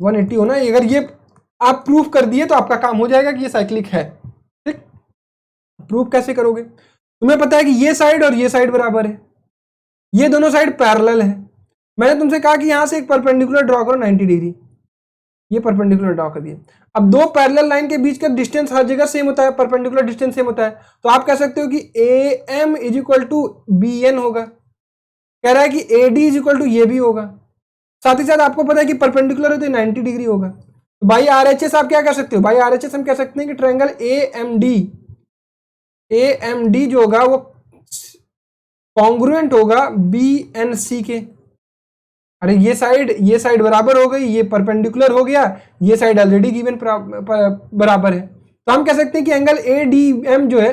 180 होना। अगर ये आप प्रूफ कर दिए तो आपका काम हो जाएगा कि ये साइक्लिक है। ठीक, प्रूफ कैसे करोगे? तुम्हें पता है कि ये साइड और ये साइड बराबर है, ये दोनों साइड पैरेलल है। मैंने तुमसे कहा कि यहां से एक परपेंडिकुलर ड्रॉ करो 90 डिग्री, ये परपेंडिकुलर ड्रॉ कर दिया। अब दो पैरेलल लाइन के बीच का डिस्टेंस हर जगह सेम होता है, परपेंडिकुलर डिस्टेंस सेम होता है, तो आप कह सकते हो कि A M is equal to B N होगा। कह रहा है कि A D is equal to ये भी होगा। साथ ही साथ आपको पता है कि परपेंडिकुलर है तो 90 डिग्री होगा। तो बाई आर एच एस आप क्या कह सकते हो? बाई आर एच एस हम कह सकते हैं कि ट्रायंगल ए एम डी जो होगा वो कॉन्ग्रुएंट होगा बी एन सी के। अरे ये साइड बराबर हो गई, ये परपेंडिकुलर हो गया, ये साइड ऑलरेडी गिवन बराबर है। तो हम कह सकते हैं कि एंगल ए डी एम जो है,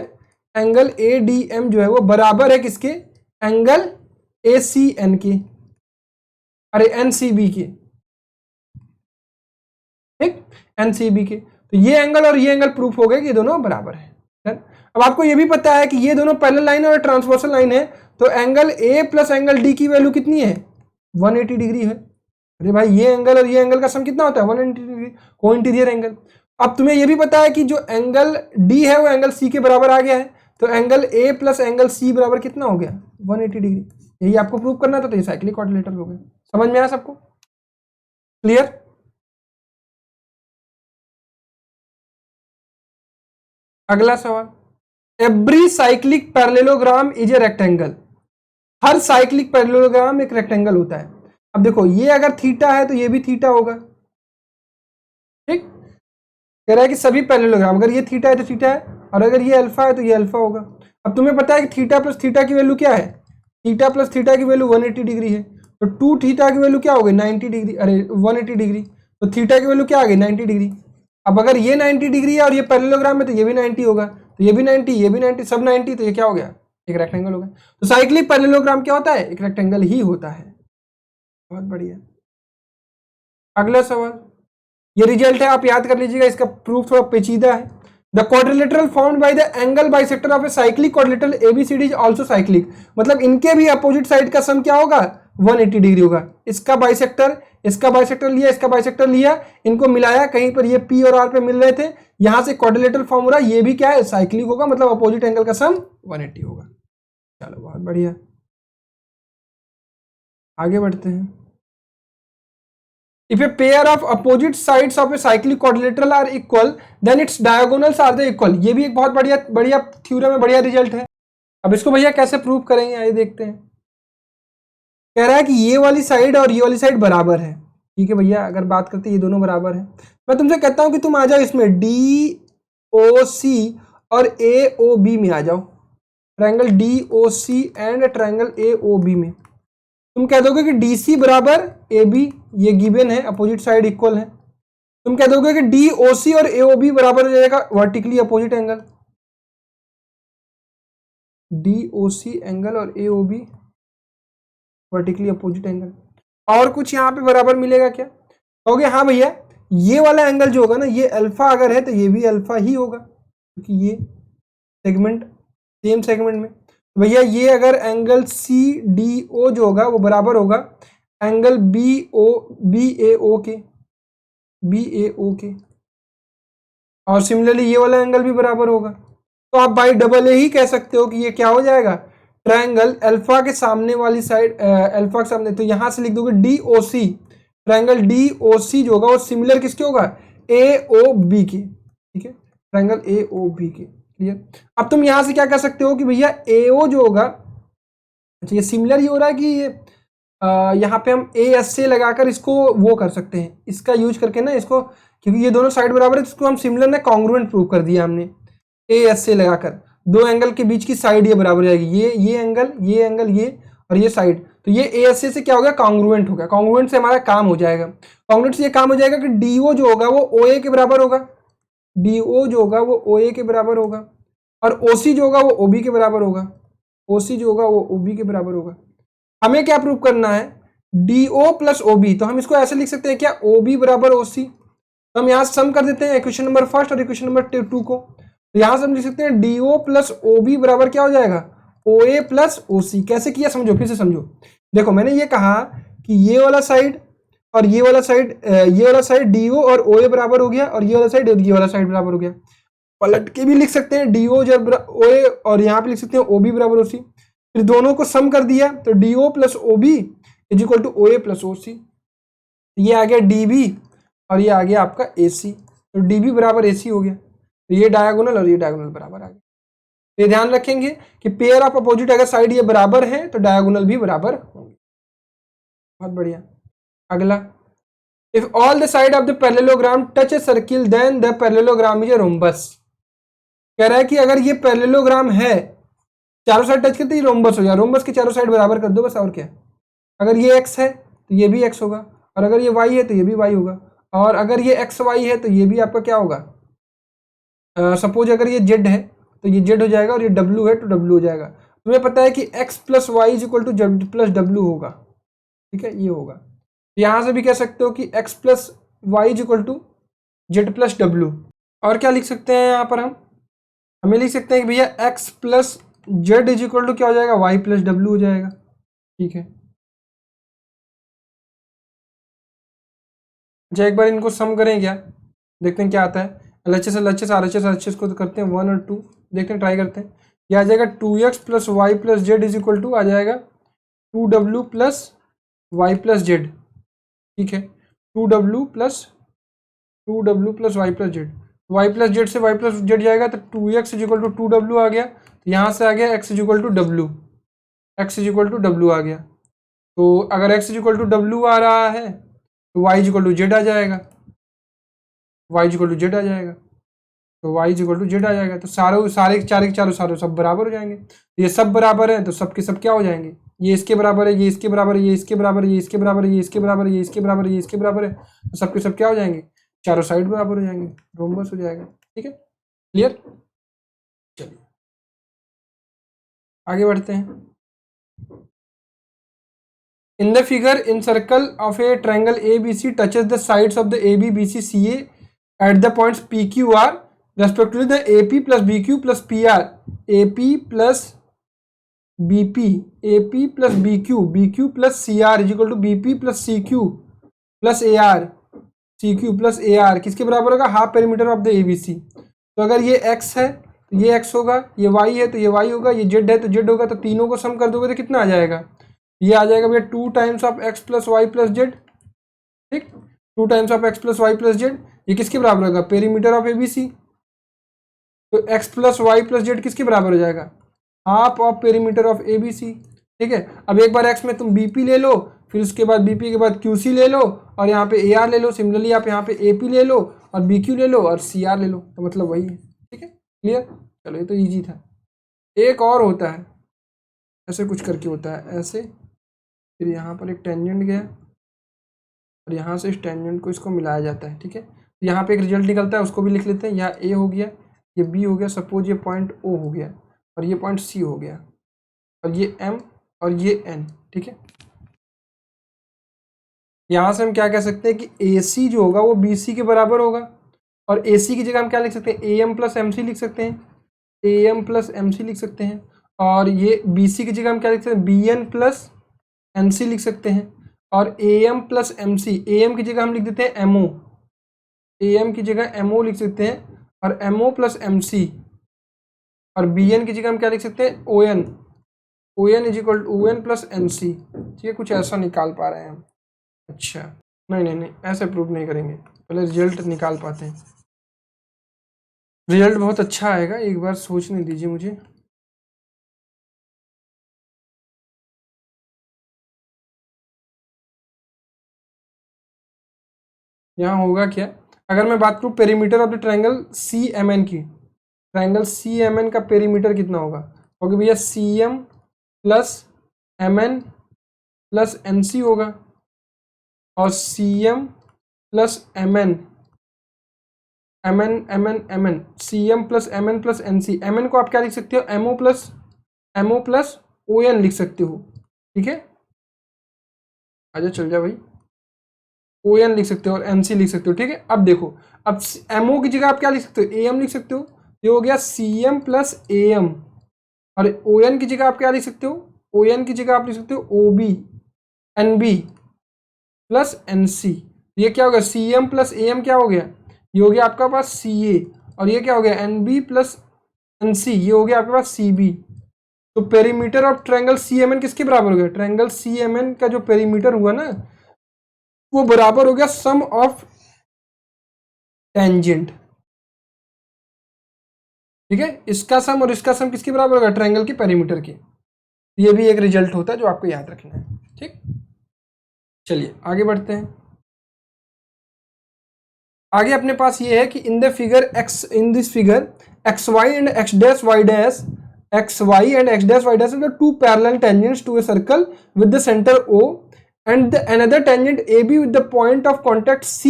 एंगल ए डी एम जो है वो बराबर है किसके? एंगल ए सी एन के, अरे एन सी बी के। ठीक, एन सी बी के। तो ये एंगल और ये एंगल प्रूफ हो गए कि ये दोनों बराबर है। अब आपको ये भी पता है कि ये दोनों पैरेलल लाइन और ट्रांसवर्सल लाइन है, तो angle A plus angle D की वैल्यू कितनी है? 180 डिग्री है। अरे भाई ये एंगल और ये एंगल का सम कितना होता है? 180 डिग्री, को इंटीरियर एंगल। अब तुम्हें ये भी पता है कि जो एंगल डी है वो एंगल सी के बराबर आ गया है, तो angle A plus angle C बराबर कितना हो गया? 180 डिग्री। यही आपको प्रूव करना था, तो ये साइक्लिक क्वाड्रिलेटरल हो गया। समझ में आया सबको? क्लियर? अगला सवाल, every cyclic parallelogram is a rectangle. Her cyclic parallelogram एक रेक्टेंगल होता है। अब देखो ये अगर थीटा है तो ये भी थीटा होगा। ठीक, कह रहा है कि सभी पैरेललोग्राम, अगर ये थीटा है तो थीटा है, और अगर ये अल्फा है तो ये अल्फा होगा। अब तुम्हें पता है कि थीटा प्लस थीटा की वैल्यू क्या है? थीटा प्लस थीटा की वैल्यू 180 डिग्री है, तो 2 थीटा की वैल्यू क्या हो गई? 90 डिग्री। अरे 180 डिग्री, तो थीटा की वैल्यू क्या आ गई? 90 डिग्री। अब अगर ये 90 डिग्री है और ये पैरेललोग्राम है तो ये भी 90 होगा, तो ये भी 90, ये भी 90, सब 90, तो ये क्या हो गया? एक रेक्टेंगल हो गया। तो साइक्लिक पैरेललोग्राम क्या होता है? एक रेक्टेंगल ही होता है। बहुत बढ़िया। अगला सवाल, ये रिजल्ट है, आप याद कर लीजिएगा, इसका प्रूफ थोड़ा पेचीदा है। The quadrilateral formed by the angle bisector of a cyclic quadrilateral ABCD is also cyclic. मतलब इनके भी अपोजिट साइड का सम क्या होगा? 180 डिग्री होगा। इसका बाइसेक्टर लिया, इसका बाइसेक्टर लिया, इनको मिलाया, कहीं पर ये पी और आर पे मिल रहे थे, यहां से क्वाड्रिलेटरल फॉर्म हो रहा है, ये भी क्या है? साइक्लिक होगा, मतलब अपोजिट एंगल का सम 180 होगा। चलो बहुत बढ़िया, आगे बढ़ते हैं। If a pair of opposite sides of a cyclic quadrilateral are equal, then its diagonals are the equal। ये भी एक बहुत बढ़िया थ्योरम में बढ़िया रिजल्ट है। अब इसको भैया कैसे प्रूव करेंगे, आइए देखते हैं। कह रहा है कि ये वाली साइड और ये वाली साइड बराबर है। ठीक है भैया, अगर बात करते हैं ये दोनों बराबर है, मैं तुमसे कहता हूं कि तुम आ जाओ इसमें डी ओ सी और ए ओ बी में आ जाओ, triangle D O C and triangle A O B में। तुम कह दोगे कि डी सी बराबर ए बी, ये गिवन है, अपोजिट साइड इक्वल है। तुम कह दोगे कि डी ओ सी और ए ओ बी बराबर हो जाएगा vertically opposite angle, D O C angle और A O B vertically opposite angle. और कुछ यहाँ पे बराबर मिलेगा क्या? कहोगे हाँ भैया, ये वाला एंगल जो होगा ना, ये अल्फा अगर है तो ये भी अल्फा ही होगा, क्योंकि ये सेगमेंट सेम सेगमेंट में। भैया ये अगर एंगल सी डी ओ जो होगा वो बराबर होगा एंगल बी ए ओ के, और सिमिलरली ये वाला एंगल भी बराबर होगा। तो आप बाई डबल ए ही कह सकते हो कि ये क्या हो जाएगा? ट्रायंगल अल्फा के सामने वाली साइड, अल्फा के सामने, तो यहां से लिख दोगे डी ओ सी, ट्रायंगल डी ओ सी जो होगा वो सिमिलर किसके होगा? ए ओ बी के। ठीक है, ट्रायंगल ए ओ बी के। क्लियर? अब तुम यहां से क्या कर सकते हो कि भैया ए ओ जो होगा, अच्छा ये सिमिलर ही हो रहा है कि ये यहाँ पे हम ए एस से लगाकर इसको वो कर सकते हैं, इसका यूज करके ना इसको, क्योंकि ये दोनों साइड बराबर है, इसको हम सिमिलर ने कॉन्ग्रुएंट प्रूव कर दिया हमने। ए एस से लगाकर दो एंगल के बीच की साइड ये बराबर जाएगी, ये एंगल ये और ये साइड, तो ये ASA से क्या हो गया, कॉन्ग्रुएंट हो गया। कॉन्ग्रुएंट से हमारा काम हो जाएगा। कॉन्ग्रुएंट से ये काम हो जाएगा कि DO जो होगा वो OA के बराबर होगा, DO जो होगा वो OA के बराबर होगा, और OC जो होगा वो OB के बराबर होगा, OC जो होगा वो OB के बराबर होगा। हमें क्या प्रूव करना है, DO प्लस OB। तो हम इसको ऐसे लिख सकते हैं क्या, OB बराबर OC। तो हम यहाँ सम कर देते हैं इक्वेशन नंबर फर्स्ट और इक्वेशन नंबर 2 को। तो यहाँ से हम लिख सकते हैं DO प्लस OB बराबर क्या हो जाएगा, OA प्लस OC। कैसे किया समझो, फिर से समझो। देखो मैंने ये कहा कि ये वाला साइड और ये वाला साइड DO और OA बराबर हो गया, और ये वाला साइड और ये वाला साइड बराबर हो गया। पलट के भी लिख सकते हैं DO जब OA, और यहाँ पे लिख सकते हैं OB बराबर OC। फिर दोनों को सम कर दिया तो DO plus OB is equal to OA plus OC। ये आ गया DB और ये आ गया आपका AC। तो DB बराबर AC हो गया। तो ये डायगोनल और ये डायगोनल बराबर आ गया। ये ध्यान रखेंगे कि पेयर ऑफ अपोजिट अगर साइड ये बराबर है तो डायगोनल भी बराबर होंगे। बहुत बढ़िया। अगला, if all the side of the parallelogram touch a circle then the parallelogram is a rhombus. कह रहा है कि अगर ये पैरेललोग्राम है, चारों साइड टच करते ही रोम्बस हो जाए। रोम्बस के चारों साइड बराबर कर दो बस, और क्या। अगर ये x है तो ये भी x होगा, और अगर ये y है तो ये भी y होगा, और अगर ये x y है तो ये भी आपका क्या होगा, सपोज अगर ये z है तो ये z हो जाएगा, और ये w है तो w हो जाएगा। तुम्हें पता है कि x plus Y is equal to z plus w होगा, ठीक है, ये होगा। यहां से भी कह सकते हो कि x plus Y is equal to z plus w। और क्या लिख सकते हैं यहाँ पर, हमें लिख सकते हैं कि भैया x plus Z is equal to क्या हो जाएगा, y प्लस w हो जाएगा, ठीक है। अच्छा एक बार इनको सम करें क्या, देखते हैं क्या आता है। LHS LHS RHS RHS को तो करते हैं 1 और 2, देखते हैं, ट्राई करते हैं। ये आ जाएगा 2x plus Y plus Z is equal to आ जाएगा 2w plus Y plus Z, ठीक है। 2w plus Y plus Z, Y plus Z से वाई प्लस जेड जाएगा तो 2x is equal to 2w आ गया। तो यहाँ से आ गया x is equal to w, x is equal to w आ गया। तो अगर x is equal to w आ रहा है तो y is equal to Z आ जाएगा, y is equal to Z आ जाएगा। तो y is equal to Z आ जाएगा। तो सारे चारों सब बराबर हो जाएंगे। ये सब बराबर है तो सब के सब क्या हो जाएंगे, ये इसके बराबर है, ये इसके बराबर है, ये इसके बराबर है, ये इसके बराबर है, ये इसके बराबर है, ये इसके बराबर है, ये इसके बराबर है। तो सब के सब क्या हो जाएंगे, चारों साइड बराबर हो जाएंगे, रोम्बस हो जाएगा, ठीक है, क्लियर। चलिए आगे बढ़ते हैं। In the figure, in circle of a triangle ABC touches the sides of the AB, BC, CA at the points PQR respectively. The AP plus BQ plus PR, AP plus BP, AP plus BQ, BQ plus CR is equal to BP plus CQ plus AR, CQ plus AR किसके बराबर होगा, half perimeter of the ABC। तो अगर ये x है तो ये x होगा, ये y है तो ये y होगा, ये z है तो z होगा। तो तीनों को सम कर दोगे तो कितना आ जाएगा, ये आ जाएगा भैया 2 times of x plus Y plus Z, ठीक, 2 times of x plus Y plus Z. ये किसके बराबर होगा, पेरीमीटर ऑफ ABC। तो x plus Y plus Z किसके बराबर हो जाएगा, half of perimeter of ABC, ठीक है। अब एक बार x में तुम BP ले लो, फिर उसके बाद BP के बाद QC ले लो, और यहाँ पे AR ले लो। सिमिलरली आप यहाँ पे AP ले लो और BQ ले लो और CR ले लो, तो मतलब वही है, ठीक है, क्लियर। चलो ये तो ईजी था। एक और होता है, ऐसे कुछ करके होता है, ऐसे, फिर यहाँ पर एक टेंजेंट गया और यहाँ से इस टेंजेंट को इसको मिलाया जाता है, ठीक है। यहाँ पे एक रिजल्ट निकलता है, उसको भी लिख लेते हैं। यहाँ A हो गया, ये B हो गया, सपोज ये पॉइंट O हो गया और ये पॉइंट C हो गया, और ये M और ये N, ठीक है। यहाँ से हम क्या कह सकते हैं कि AC जो होगा वो BC के बराबर होगा, और AC की जगह हम क्या लिख सकते हैं, AM प्लस MC लिख सकते हैं, AM प्लस MC लिख सकते हैं। और ये BC की जगह हम क्या लिख सकते हैं, BN प्लस NC लिख सकते हैं। और AM प्लस MC, AM की जगह हम लिख देते हैं MO, AM की जगह MO लिख सकते हैं, और MO प्लस MC। और BN की जगह हम क्या लिख सकते हैं, ON, ON is equal to ON plus NC, ठीक है। कुछ ऐसा निकाल पा रहे हैं हम। अच्छा नहीं, ऐसे प्रूव नहीं करेंगे, पहले रिजल्ट निकाल पाते हैं। रिजल्ट बहुत अच्छा आएगा, एक बार सोचने दीजिए मुझे। यहाँ होगा क्या, अगर मैं बात करूँ perimeter of the triangle CMN की, ट्रायंगल CMN का पेरीमीटर कितना होगा, क्योंकि भैया CM plus MN plus N C होगा और C M plus M N, M N M N M N, C M plus N C. M N को आप क्या लिख सकते हो, M O plus O N लिख सकते हो, ठीक है। आजा चल जा भाई, ओ एन लिख सकते हो और एन सी लिख सकते हो, ठीक है। अब देखो, अब एम ओ की जगह आप क्या लिख सकते हो, ए एम लिख सकते हो, ये हो गया C M plus A M. और ओ एन की जगह आप क्या लिख सकते हो, ओ एन की जगह आप लिख सकते हो O B N B plus N C. ये क्या हो गया, C M plus A M क्या हो गया, ये हो गया आपका पास सी ए, और ये क्या हो गया N B plus N C, ये हो गया आपके पास सी बी। तो perimeter of triangle C M N किसके बराबर हो गया, ट्रायंगल सी एम एन का जो पेरीमीटर हुआ ना, वो बराबर हो गया सम ऑफ टेंजेंट, ठीक है। इसका सम और इसका सम किसके बराबर होगा, ट्रायंगल के पेरीमीटर के। ये भी एक रिजल्ट होता है जो आपको याद रखना है, ठीक। चलिए आगे बढ़ते हैं। आगे अपने पास ये है कि in the figure X, in this figure X Y and X dash Y dash, X Y and X dash Y dash are the two parallel tangents to a circle with the centre O and the another tangent AB with the point of contact C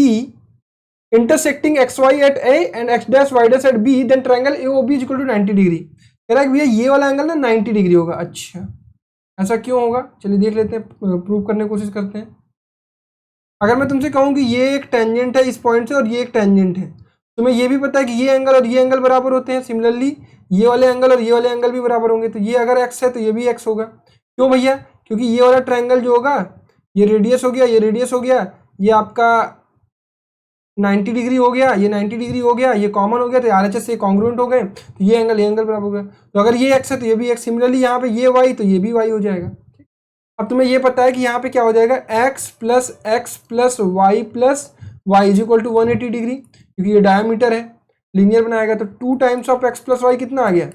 intersecting xy at A and x dash y dash at B, then triangle AOB is equal to 90 degree. कह रहा है भैया ये वाला angle ना 90 degree होगा। अच्छा ऐसा क्यों होगा, चलिए देख लेते हैं, प्रूव करने की कोशिश करते हैं। अगर मैं तुमसे कहूँ कि ये एक टेंजेंट है इस पॉइंट से और ये एक टेंजेंट है, तुम्हें ये भी पता है कि ये एंगल और ये एंगल बराबर होते हैं, सिमिलरली ये वाले एंगल और ये वाले एंगल भी बराबर होंगे, तो ये अगर एक्स है तो ये भी एक्स होगा। क्यों भैया, क्योंकि ये वाला ट्रायंगल जो होगा, ये रेडियस हो गया, ये रेडियस हो गया, ये आपका 90 डिग्री हो गया, ये 90 डिग्री हो गया, ये कॉमन हो गया, तो आरएचएस से कॉन्ग्रुएंट हो गए, तो ये एंगल बराबर हो गया। तो अगर ये एक्स है तो ये भी एक्स, सिमिलरली यहाँ पे ये वाई तो ये भी वाई हो जाएगा। अब तुम्हें ये पता है कि यहाँ पे क्या हो जाएगा, X plus Y is equal to 180 degree, क्योंकि ये डायमीटर है, लीनियर बनाएगा, तो 2 times of X plus Y कितना आ गया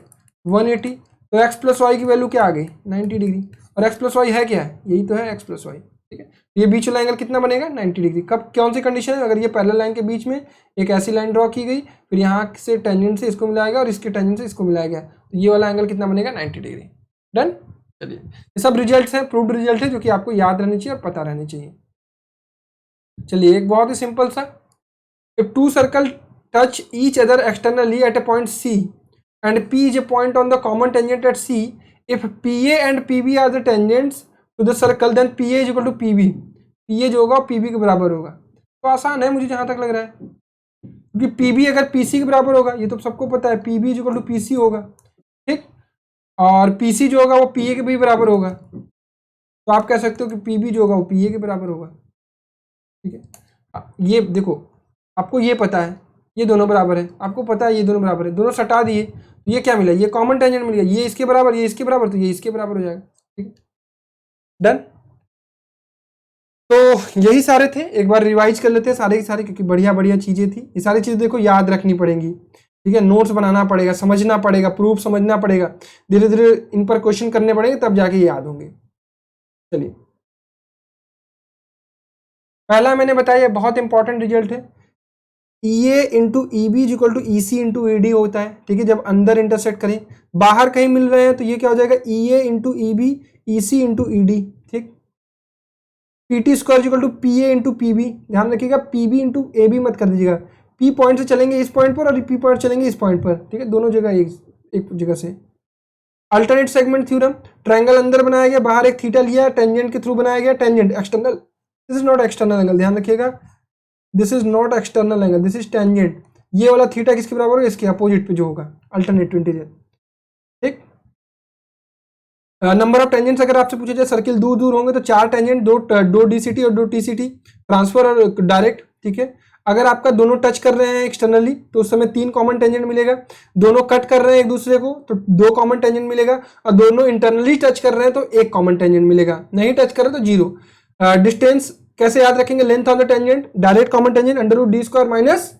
180। तो एक्स प्लस वाई की वैल्यू क्या आ गई 90 डिग्री, और एक्स प्लस वाई है क्या है, यही तो है एक्स प्लस वाई, ठीक है। ये बीच वाला एंगल कितना बनेगा 90 डिग्री। कब, कौन सी कंडीशन है, अगर ये पैरेलल लाइन के बीच में एक ऐसी लाइन ड्रॉ की गई, फिर यहाँ से टेंजेंट से इसको मिलाया गया और इसके टेंजेंट से इसको मिलाया गया, तो ये वाला एंगल कितना बनेगा 90 डिग्री। डन। चलिए ये सब रिजल्ट्स हैं, प्रूव्ड रिजल्ट है, जो कि आपको याद रहनी चाहिए और पता रहनी चाहिए। चलिए एक बहुत ही सिंपल सा, if two circle touch each other externally at a point C and P is a point on the common tangent at C, if PA and PB are the tangents to the circle then PA is equal to PB, PA जो होगा PB के बराबर होगा। तो आसान है मुझे जहां तक लग रहा है, क्योंकि PB अगर PC के बराबर होगा, ये तो सबको पता है, PB is equal to PC होगा, ठीक, और PC जो होगा वो PA के भी बराबर होगा, तो आप कह सकते हो कि PB जो होगा वो PA के बराबर होगा, ठीक है। ये देखो आपको ये पता है ये दोनों बराबर है, आपको पता है ये दोनों बराबर है, दोनों सटा दिए, तो ये क्या मिला, ये कॉमन टेंजेंट मिल गया, ये इसके बराबर ये इसके बराबर, तो ये इसके बराबर हो जाएगा, ठीक है। डन। तो यही सारे थे, एक बार रिवाइज कर लेते हैं सारे के सारे, क्योंकि बढ़िया बढ़िया चीजें थी। ये सारी चीजें देखो याद रखनी पड़ेंगी, ठीक है, नोट्स बनाना पड़ेगा, समझना पड़ेगा, प्रूफ समझना पड़ेगा, धीरे धीरे इन पर क्वेश्चन करने पड़ेंगे, तब जाके याद होंगे। चलिए पहला मैंने बताया बहुत इंपॉर्टेंट रिजल्ट है, EA into EB is equal to EC into ED होता है, ठीक है, जब अंदर इंटरसेक्ट करें, बाहर कहीं मिल रहे हैं तो ये क्या हो जाएगा EA into EB EC into ED, ठीक। PT square is equal to PA into PB, ध्यान रखिएगा PB इंटू AB मत कर दीजिएगा, P पॉइंट से चलेंगे इस पॉइंट पर और P पॉइंट चलेंगे इस पॉइंट पर, ठीक है, दोनों जगह एक जगह से। अल्टरनेट सेगमेंट थ्योरम, ट्रायंगल अंदर बनाया गया, बाहर एक थीटा लिया, टेंजेंट के थ्रू बनाया गया, tangent external, this is not external angle, ध्यान रखिएगा, this is not external angle, this is tangent. ये वाला थीटा किसके बराबर होगा, इसके अपोजिट पे जो होगा, अल्टरनेट इंटीजर, ठीक। नंबर ऑफ टेंजेंट्स अगर आपसे पूछा जाए, सर्किल दूर दूर होंगे तो 4 टेंजेंट, दो DCT और 2 TCT, ट्रांसफर और डायरेक्ट, ठीक है। अगर आपका दोनों टच कर रहे हैं एक्सटर्नली तो उस समय 3 कॉमन टेंजेंट मिलेगा, दोनों कट कर रहे हैं एक दूसरे को तो 2 कॉमन टेंजेंट मिलेगा, और दोनों इंटरनली टच कर रहे हैं तो 1 कॉमन टेंजेंट मिलेगा, नहीं टच कर रहे तो 0। डिस्टेंस कैसे याद रखेंगे, length of the tangent, direct common tangent under root D square minus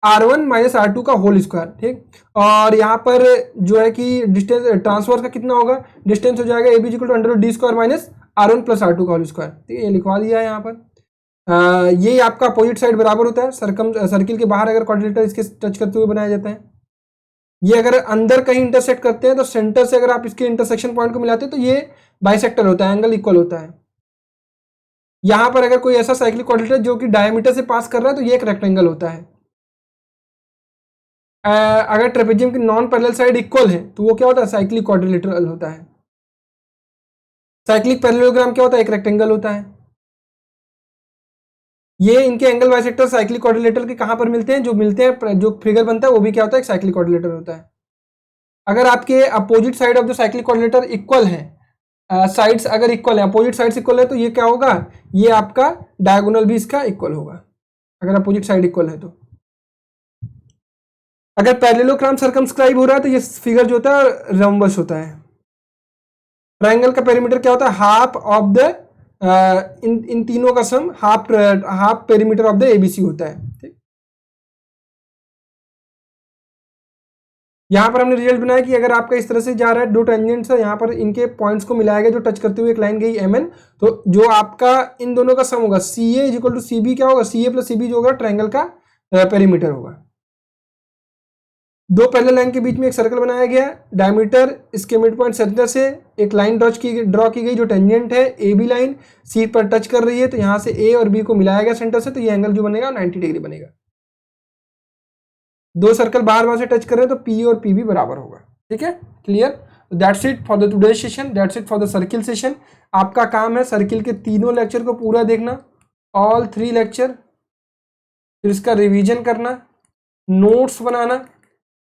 R1 minus R2 का होल स्क्वायर, ठीक। और यहाँ पर जो है कि डिस्टेंस ट्रांसफर का कितना होगा, डिस्टेंस हो जाएगा AB equal to under root D square minus R1 plus R2 का होल स्क्वायर, ठीक है, ये लिखवा दिया है यहाँ पर। ये आपका अपोजिट साइड बराबर होता है, सर्किल के बाहर अगर क्वाड्रिलेटरल इसके टच करते हुए बनाया जाता है, ये अगर अंदर कहीं इंटरसेक्ट करते हैं तो सेंटर से अगर आप इसके इंटरसेक्शन पॉइंट को मिलाते हैं तो ये बाइसेक्टर होता है, एंगल इक्वल होता है, यहां पर अगर कोई ऐसा साइक्लिक क्वाड्रिलेटरल जो कि डायमीटर से पास कर रहा है तो ये एक रेक्टेंगल होता है। अगर ट्रेपेजियम की नॉन पैरेलल साइड इक्वल है तो वो क्या होता है, साइक्लिक क्वाड्रिलेटरल होता है। साइक्लिक पैरेललोग्राम क्या होता है, एक रेक्टेंगल होता है। ये इनके एंगल बाइसेक्टर साइक्लिक क्वाड्रिलेटरल के कहां पर मिलते हैं, जो मिलते हैं, जो फिगर बनता है वो भी क्या होता है, साइक्लिक क्वाड्रिलेटरल होता है। अगर आपके opposite side of the cyclic quadrilateral equal है, साइड्स अगर इक्वल है, अपोजिट साइड्स इक्वल है, तो ये क्या होगा, ये आपका डायगोनल भी इसका इक्वल होगा, अगर अपोजिट साइड इक्वल है तो। अगर पैरेललोग्राम सर्कमस्क्राइब हो रहा है तो ये फिगर जो होता है रम्बस होता है। ट्रायंगल का पेरीमीटर क्या होता है, हाफ ऑफ द इन तीनों का sum half perimeter of the ABC होता है। ठीक, यहां पर हमने रिजल्ट बनाया कि अगर आपका इस तरह से जा रहा है, दो टेंजेंट्स है, यहां पर इनके पॉइंट्स को मिलाया गया, जो टच करते हुए एक लाइन गई एम एन, तो जो आपका इन दोनों का सम होगा C A is equal to C B, क्या होगा, सी ए प्लस सी बी जो होगा ट्रायंगल का पेरीमीटर होगा। दो पैरेलल लाइन के बीच में एक सर्कल बनाया गया, डायमीटर इसके मिड पॉइंट सेंटर से एक लाइन ड्रॉ की गई जो टेंजेंट है ए बी लाइन सी पर टच कर रही है, तो यहां से ए और बी को मिलाया गया सेंटर से, तो ये एंगल जो बनेगा 90 डिग्री बनेगा। दो सर्कल बाहर बाहर से टच कर रहे हैं तो पी और पी भी बराबर होगा। ठीक है, clear. That's it for the today session, that's it for the circle session. आपका काम है सर्किल के तीनों लेक्चर को पूरा देखना, ऑल 3 लेक्चर, फिर इसका रिवीजन करना, नोट्स बनाना,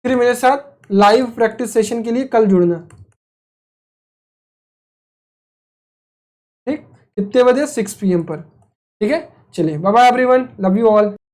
फिर मेरे साथ लाइव प्रैक्टिस सेशन के लिए कल जुड़ना। ठीक, कितने बजे, 6 PM पर। ठीक है, चलिए bye bye everyone, love you all.